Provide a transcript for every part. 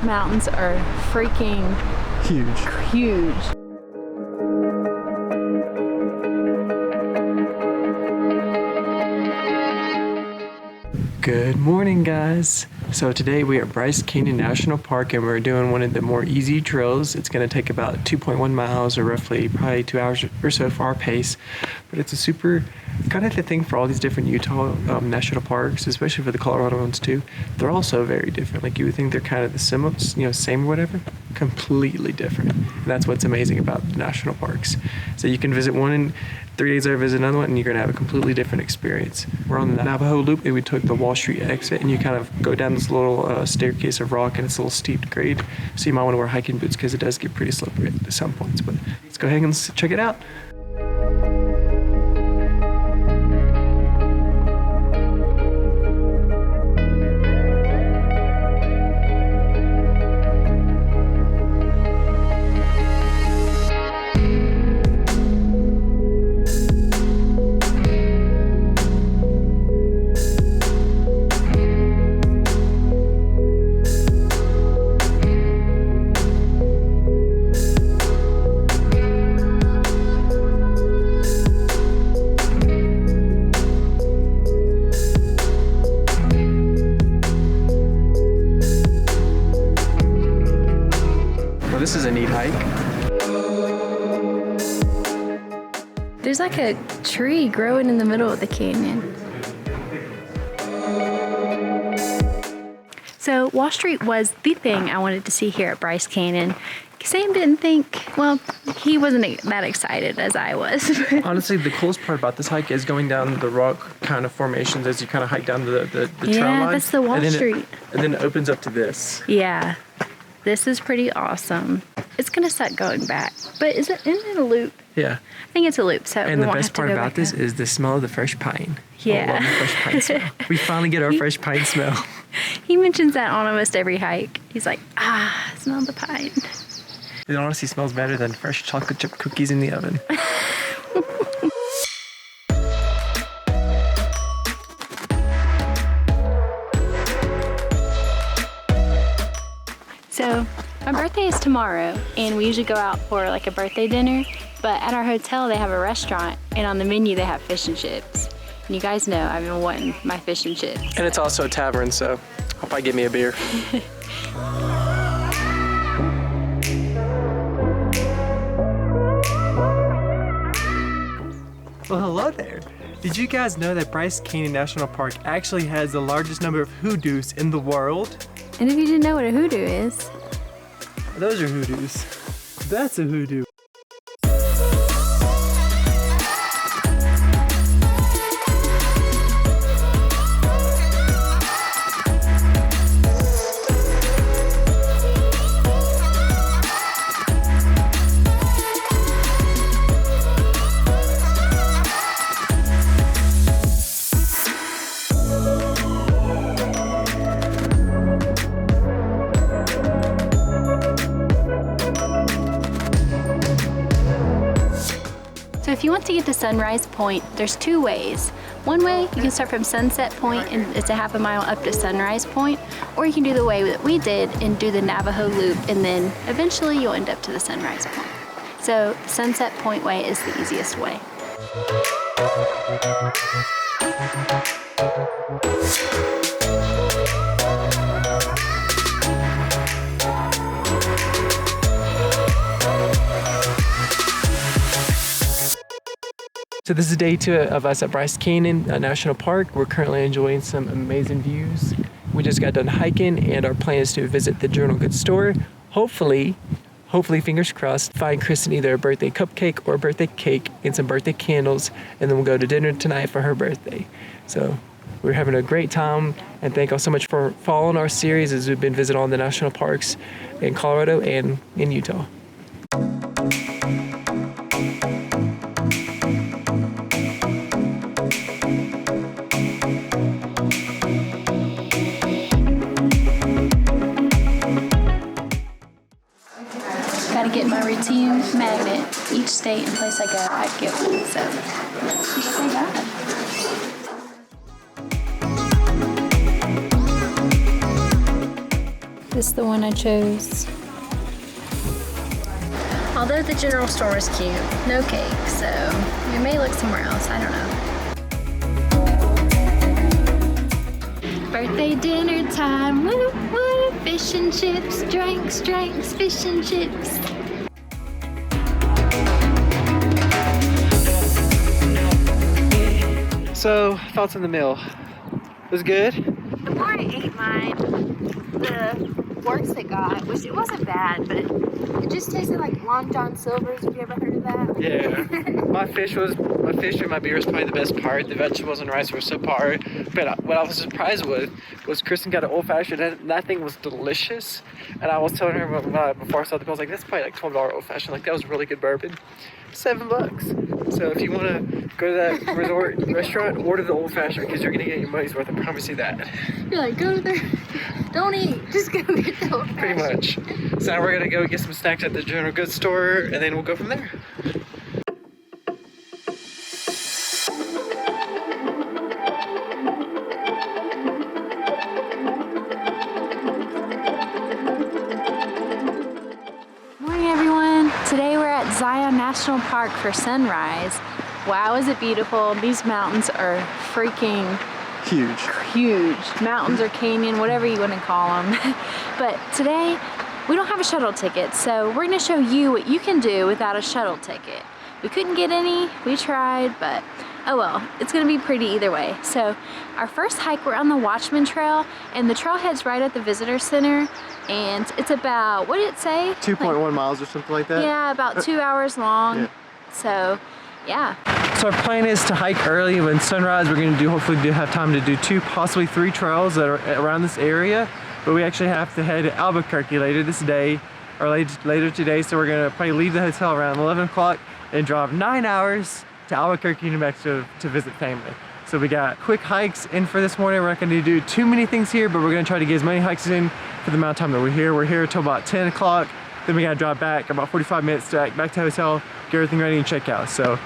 Those mountains are freaking huge. Good morning, guys. So today we are at Bryce Canyon National Park and we're doing one of the more easy trails. It's going to take about 2.1 miles or roughly probably 2 hours or so for our pace. But it's a super, kind of the thing for all these different Utah national parks, especially for the Colorado ones too. They're all so very different. Like you would think they're kind of the same or whatever. Completely different. And that's what's amazing about the national parks. So you can visit one in 3 days, visit another one, and you're gonna have a completely different experience. We're on the Navajo Loop, and we took the Wall Street exit, and you kind of go down this little staircase of rock, and it's a little steep grade. So you might want to wear hiking boots because it does get pretty slippery at some points. But let's go ahead and check it out. This is a neat hike. There's like a tree growing in the middle of the canyon. So Wall Street was the thing I wanted to see here at Bryce Canyon. Sam didn't think, well, he wasn't that excited as I was. Honestly, the coolest part about this hike is going down the rock kind of formations as you kind of hike down the trail line. Yeah, that's the Wall Street. And then it opens up to this. Yeah. This is pretty awesome. It's gonna suck going back, but isn't it a loop? Yeah. I think it's a loop, so and we the won't best have to part go about back this up. is the smell of the fresh pine. Yeah. I love the fresh pine smell. We finally get our fresh pine smell. He mentions that on almost every hike. He's like, smell the pine. It honestly smells better than fresh chocolate chip cookies in the oven. So my birthday is tomorrow, and we usually go out for like a birthday dinner, but at our hotel they have a restaurant, and on the menu they have fish and chips. And you guys know I've been wanting my fish and chips. And it's also a tavern, so I'll probably get me a beer. Well, hello there. Did you guys know that Bryce Canyon National Park actually has the largest number of hoodoos in the world? And if you didn't know what a hoodoo is, those are hoodoos. That's a hoodoo. so if you want to get to Sunrise Point, there's two ways. One way, you can start from Sunset Point and it's a half a mile up to Sunrise Point, or you can do the way that we did and do the Navajo Loop, and then eventually you'll end up to the Sunrise Point. So Sunset Point way is the easiest way. So this is day 2 of us at Bryce Canyon National Park. We're currently enjoying some amazing views. We just got done hiking, and our plan is to visit the Journal Goods store. Hopefully, fingers crossed, find Kristen either a birthday cupcake or a birthday cake and some birthday candles, and then we'll go to dinner tonight for her birthday. So we're having a great time, and thank you all so much for following our series as we've been visiting all the national parks in Colorado and in Utah. Gotta get my routine magnet. Each state and place I go, I get one. So, you say that. This is the one I chose. Although the general store is cute, no cake, so we may look somewhere else, I don't know. Birthday dinner time, woo woo, fish and chips, drinks, drinks, fish and chips. So, thoughts on the meal? It was good? The more I ate mine, the worse it got, which it wasn't bad, but it just tasted like Long John Silver's. Have you ever heard of that? Yeah. my fish and my beer was probably the best part. The vegetables and rice were subpar. But what I was surprised with was Kristen got an old fashioned and that thing was delicious. And I was telling her before I saw the bill, I was like, that's probably like $12 old fashioned. Like that was really good bourbon. $7. So if you want to go to that resort restaurant, order the old fashioned because you're gonna get your money's worth. I promise you that. You're like, go there, don't eat, just go get the old fashioned. Pretty much. So now we're gonna go get some snacks at the general goods store, and then we'll go from there. Today we're at Zion National Park for sunrise. Wow, is it beautiful. These mountains are freaking huge. Mountains or canyon, whatever you want to call them. But today we don't have a shuttle ticket, so we're going to show you what you can do without a shuttle ticket. We couldn't get any, we tried, but oh well, it's going to be pretty either way. So our first hike, we're on the Watchman Trail, and the trailhead's right at the visitor center. And it's about, what did it say? 2.1 miles or something like that? Yeah, about 2 hours long. Yeah. So, yeah. So our plan is to hike early when sunrise. We're going to hopefully have time to do 2, possibly 3 trails that are around this area. But we actually have to head to Albuquerque later this day, or later today. So we're going to probably leave the hotel around 11 o'clock and drive 9 hours to Albuquerque, New Mexico to visit family. So we got quick hikes in for this morning. We're not going to do too many things here, but we're going to try to get as many hikes in for the amount of time that we're here. We're here until about 10 o'clock. Then we got to drive back about 45 minutes back to the hotel, get everything ready and check out. So.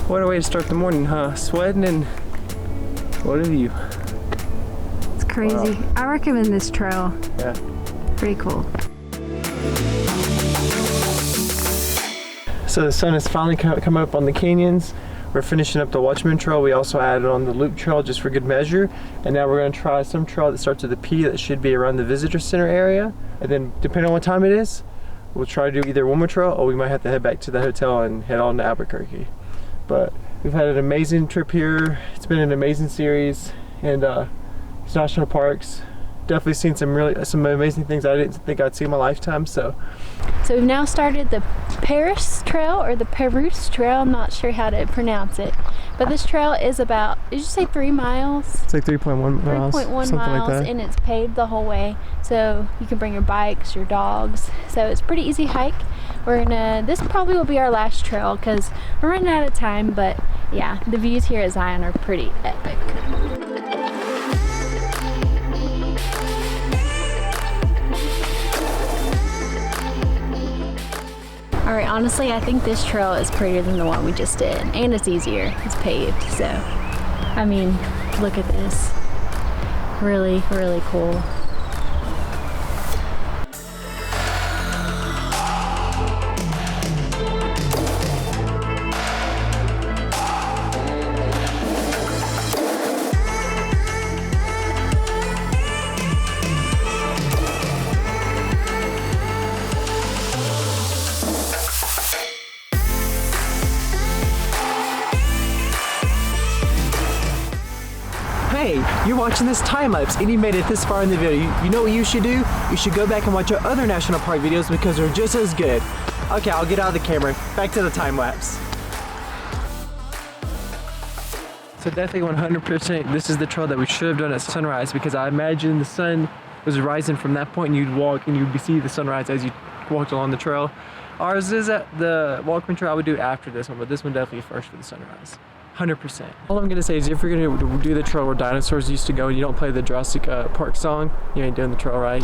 What a way to start the morning, huh? Sweating and what a view. It's crazy. Wow. I recommend this trail. Yeah. Pretty cool. So the sun has finally come up on the canyons. We're finishing up the Watchman Trail. We also added on the Loop Trail just for good measure. And now we're going to try some trail that starts with a P that should be around the visitor center area. And then depending on what time it is, we'll try to do either one more trail or we might have to head back to the hotel and head on to Albuquerque. But we've had an amazing trip here. It's been an amazing series, and these national parks, definitely seen some amazing things I didn't think I'd see in my lifetime. So we've now started the Paris Trail or the Perus Trail. I'm not sure how to pronounce it, but this trail is about, did you say 3 miles? It's like 3.1 miles. 3.1 something miles, like that. and it's paved the whole way, so you can bring your bikes, your dogs. So it's a pretty easy hike. This probably will be our last trail because we're running out of time, but yeah, the views here at Zion are pretty epic. Alright, honestly, I think this trail is prettier than the one we just did, and it's easier. It's paved, so I mean, look at this. Really, really cool. Hey, you're watching this time lapse and you made it this far in the video. You know what you should do? You should go back and watch our other national park videos because they're just as good. Okay, I'll get out of the camera. Back to the time lapse. So definitely 100%, this is the trail that we should have done at sunrise because I imagine the sun was rising from that point, and you'd walk and you'd see the sunrise as you walked along the trail. Ours is at the Watchman Trail. I would do it after this one, but this one definitely first for the sunrise. 100%. All I'm gonna say is if you're gonna do the trail where dinosaurs used to go and you don't play the Jurassic Park song, you ain't doing the trail right.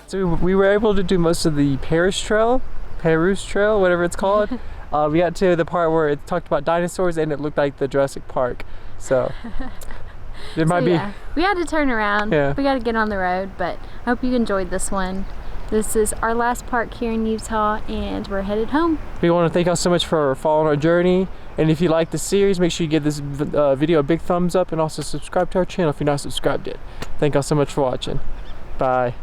So we were able to do most of the Paris Trail, whatever it's called. We got to the part where it talked about dinosaurs and it looked like the Jurassic Park. So it might be. We had to turn around. Yeah. We got to get on the road, but I hope you enjoyed this one. This is our last park here in Utah, and we're headed home. We want to thank y'all so much for following our journey. And if you like the series, make sure you give this video a big thumbs up and also subscribe to our channel if you're not subscribed yet. Thank y'all so much for watching. Bye.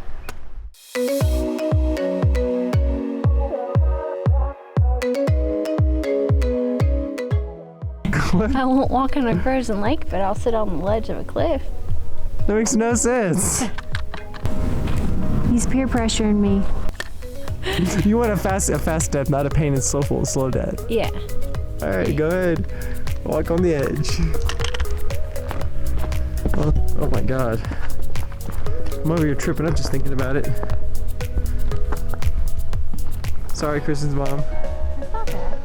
I won't walk on a frozen lake, but I'll sit on the ledge of a cliff. That makes no sense. He's peer pressuring me. You want a fast death, not a pain and slow death. Yeah. All right, go ahead. Walk on the edge. Oh my God. I'm over here tripping up just thinking about it. Sorry, Kristen's mom. That's not bad.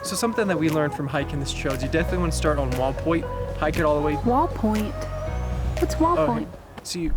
So something that we learned from hiking this trail is you definitely want to start on Wall Point, hike it all the way. Wall Point. What's Wall Point? So you